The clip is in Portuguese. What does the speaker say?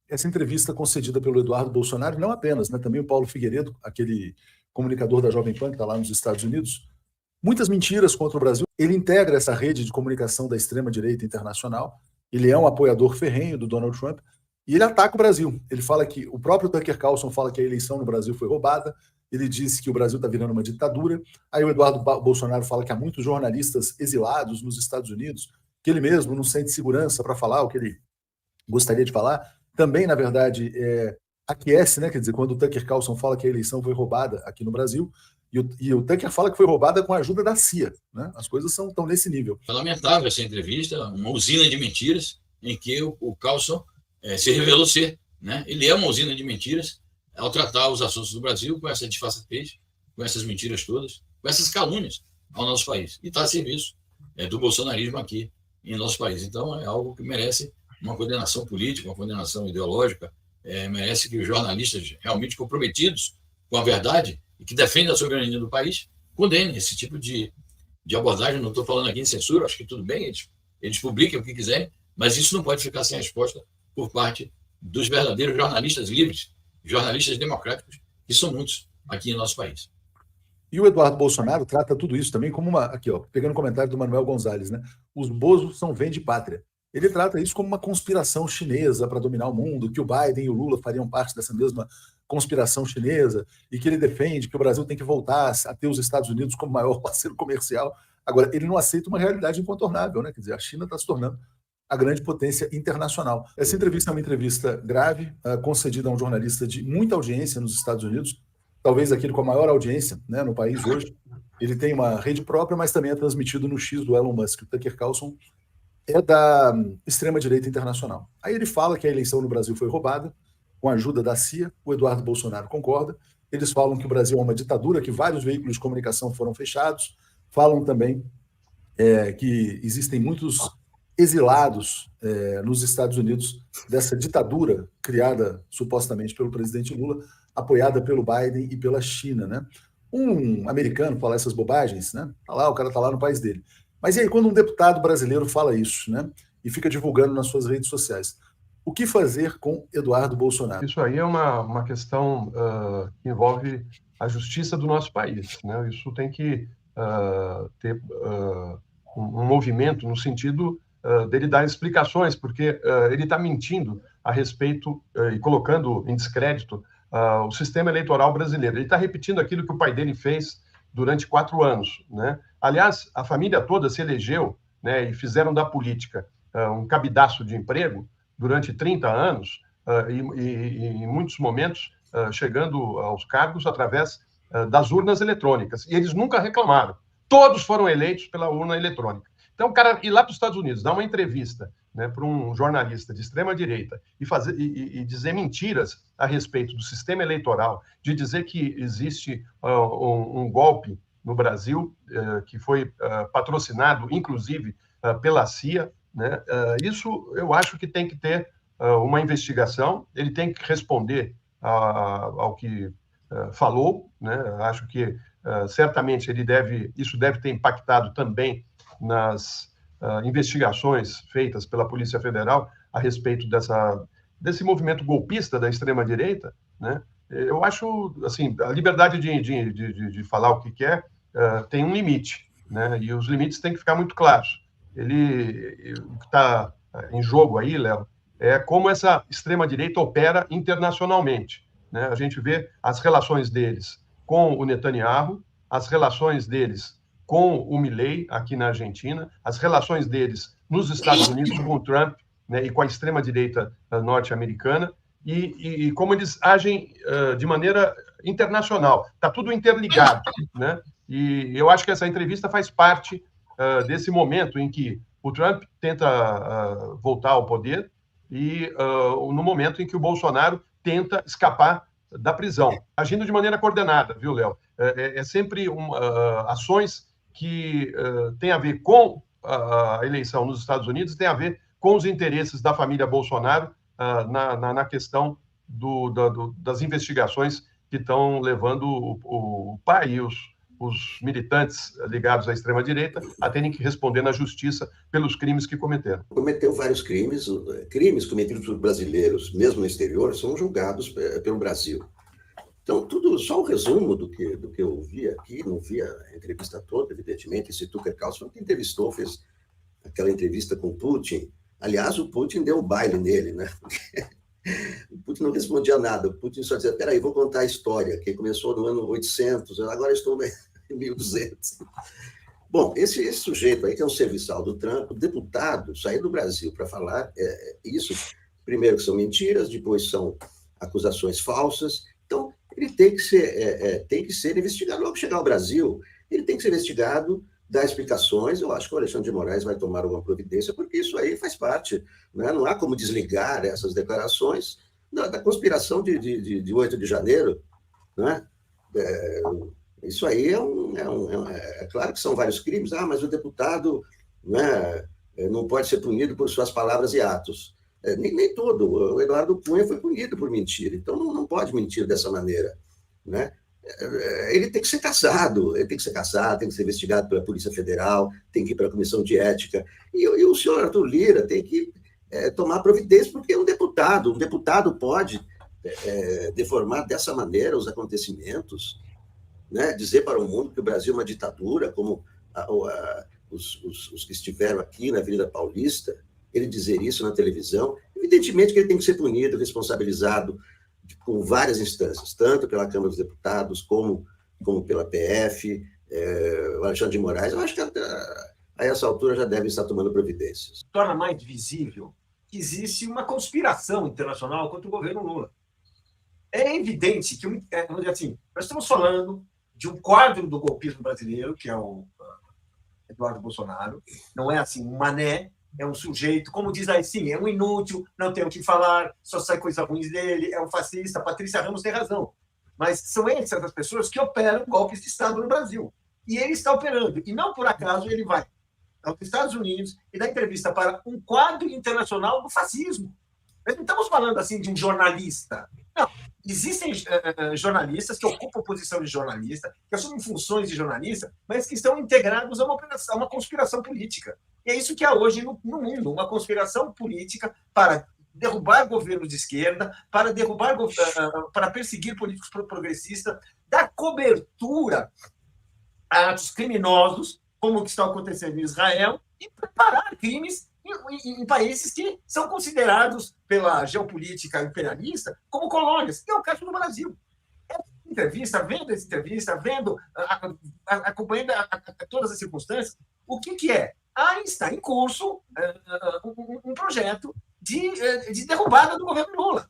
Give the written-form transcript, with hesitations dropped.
essa entrevista concedida pelo Eduardo Bolsonaro, não apenas, né, também o Paulo Figueiredo, aquele comunicador da Jovem Pan que está lá nos Estados Unidos, muitas mentiras contra o Brasil. Ele integra essa rede de comunicação da extrema-direita internacional, ele é um apoiador ferrenho do Donald Trump, e ele ataca o Brasil. Ele fala que, o próprio Tucker Carlson fala que a eleição no Brasil foi roubada, ele disse que o Brasil está virando uma ditadura, aí o Eduardo Bolsonaro fala que há muitos jornalistas exilados nos Estados Unidos, que ele mesmo não sente segurança para falar o que ele gostaria de falar, também, na verdade, aquece, né? Quer dizer, quando o Tucker Carlson fala que a eleição foi roubada aqui no Brasil, e o Tucker fala que foi roubada com a ajuda da CIA, né? As coisas estão nesse nível. É lamentável essa entrevista, uma usina de mentiras, em que o Carlson se revelou ser, né? Ele é uma usina de mentiras ao tratar os assuntos do Brasil com essa disfarçatez, com essas mentiras todas, com essas calúnias ao nosso país. E está a serviço do bolsonarismo aqui em nosso país. Então, é algo que merece uma condenação política, uma condenação ideológica, merece que os jornalistas realmente comprometidos com a verdade e que defendem a soberania do país condenem esse tipo de abordagem. Não estou falando aqui em censura, acho que tudo bem, eles publiquem o que quiserem, mas isso não pode ficar sem resposta por parte dos verdadeiros jornalistas livres, jornalistas democráticos, que são muitos aqui em nosso país. E o Eduardo Bolsonaro trata tudo isso também como uma... Aqui, ó, pegando o comentário do Manuel Gonzalez, né? Os bozos são vende-pátria. Ele trata isso como uma conspiração chinesa para dominar o mundo, que o Biden e o Lula fariam parte dessa mesma conspiração chinesa, e que ele defende que o Brasil tem que voltar a ter os Estados Unidos como maior parceiro comercial. Agora, ele não aceita uma realidade incontornável, né? Quer dizer, a China está se tornando a grande potência internacional. Essa entrevista é uma entrevista grave, concedida a um jornalista de muita audiência nos Estados Unidos, talvez aquele com a maior audiência, né, no país hoje. Ele tem uma rede própria, mas também é transmitido no X do Elon Musk. O Tucker Carlson é da extrema-direita internacional. Aí ele fala que a eleição no Brasil foi roubada, com a ajuda da CIA, o Eduardo Bolsonaro concorda. Eles falam que o Brasil é uma ditadura, que vários veículos de comunicação foram fechados, falam também que existem muitos exilados nos Estados Unidos dessa ditadura criada supostamente pelo presidente Lula, apoiada pelo Biden e pela China, né? Um americano fala essas bobagens, né? O cara tá lá no país dele. Mas e aí, quando um deputado brasileiro fala isso, né? E fica divulgando nas suas redes sociais, o que fazer com Eduardo Bolsonaro? Isso aí é uma questão que envolve a justiça do nosso país, né? Isso tem que ter um movimento no sentido dele dar explicações, porque ele está mentindo a respeito e colocando em descrédito o sistema eleitoral brasileiro. Ele está repetindo aquilo que o pai dele fez durante 4 anos, né? Aliás, a família toda se elegeu, né, e fizeram da política um cabidaço de emprego durante 30 anos e em muitos momentos chegando aos cargos através das urnas eletrônicas. E eles nunca reclamaram. Todos foram eleitos pela urna eletrônica. Então, o cara ir lá para os Estados Unidos, dar uma entrevista, né, para um jornalista de extrema-direita e dizer mentiras a respeito do sistema eleitoral, de dizer que existe um golpe no Brasil que foi patrocinado, inclusive, pela CIA, né? Isso eu acho que tem que ter uma investigação, ele tem que responder ao que falou, né? Acho que certamente isso deve ter impactado também nas investigações feitas pela Polícia Federal a respeito desse movimento golpista da extrema-direita, né? Eu acho, assim, a liberdade de falar o que quer tem um limite, né? E os limites têm que ficar muito claros. O que está em jogo aí, Léo, é como essa extrema-direita opera internacionalmente, né? A gente vê as relações deles com o Netanyahu, as relações deles com o Milei, aqui na Argentina, as relações deles nos Estados Unidos com o Trump, né, e com a extrema-direita norte-americana, e como eles agem de maneira internacional. Está tudo interligado, né? E eu acho que essa entrevista faz parte desse momento em que o Trump tenta voltar ao poder e no momento em que o Bolsonaro tenta escapar da prisão, agindo de maneira coordenada, viu, Léo? É sempre ações que têm a ver com a eleição nos Estados Unidos, tem a ver com os interesses da família Bolsonaro na questão das investigações que estão levando o pai e os militantes ligados à extrema-direita a terem que responder na justiça pelos crimes que cometeram. Cometeu vários crimes. Crimes cometidos por brasileiros, mesmo no exterior, são julgados pelo Brasil. Então, tudo, só um resumo do que eu vi aqui, não vi a entrevista toda, evidentemente. Esse Tucker Carlson que entrevistou, fez aquela entrevista com o Putin. Aliás, o Putin deu um baile nele, né? O Putin não respondia nada. O Putin só dizia, peraí, vou contar a história, que começou no ano 800, agora estou em 1200. Bom, esse sujeito aí, que é um serviçal do Trump, o deputado, sair do Brasil para falar isso, primeiro que são mentiras, depois são acusações falsas. Então, ele tem que ser investigado logo que chegar ao Brasil. Ele tem que ser investigado, dar explicações. Eu acho que o Alexandre de Moraes vai tomar alguma providência, porque isso aí faz parte. Né? Não há como desligar essas declarações da conspiração de 8 de janeiro. Né? Isso aí é claro que são vários crimes. Mas o deputado, né, não pode ser punido por suas palavras e atos. Nem todo. O Eduardo Cunha foi punido por mentira, então não pode mentir dessa maneira. Né? Ele tem que ser cassado, tem que ser investigado pela Polícia Federal, tem que ir para a Comissão de Ética. E o senhor Arthur Lira tem que tomar providência, porque é um deputado. Um deputado pode deformar dessa maneira os acontecimentos, né? Dizer para o mundo que o Brasil é uma ditadura, como os que estiveram aqui na Avenida Paulista. Ele dizer isso na televisão, evidentemente que ele tem que ser punido, responsabilizado com várias instâncias, tanto pela Câmara dos Deputados, como pela PF, o Alexandre de Moraes. Eu acho que a essa altura já deve estar tomando providências. Torna mais visível que existe uma conspiração internacional contra o governo Lula. É evidente que, vamos dizer assim, nós estamos falando de um quadro do golpismo brasileiro, que é o Eduardo Bolsonaro, não é assim um mané, é um sujeito, como diz aí, sim, é um inútil, não tem o que falar, só sai coisa ruim dele, é um fascista. Patrícia Ramos tem razão. Mas são essas pessoas que operam golpes de Estado no Brasil. E ele está operando. E não por acaso ele vai aos Estados Unidos e dá entrevista para um quadro internacional do fascismo. Nós não estamos falando assim de um jornalista. Não. Existem jornalistas que ocupam posição de jornalista, que assumem funções de jornalista, mas que estão integrados a uma conspiração política. E é isso que há hoje no mundo, uma conspiração política para derrubar governos de esquerda, para perseguir políticos progressistas, dar cobertura a atos criminosos, como o que está acontecendo em Israel, e preparar crimes em países que são considerados pela geopolítica imperialista como colônias. E é o caso do Brasil. Vendo essa entrevista, acompanhando todas as circunstâncias, o que é? Está em curso um projeto de derrubada do governo Lula.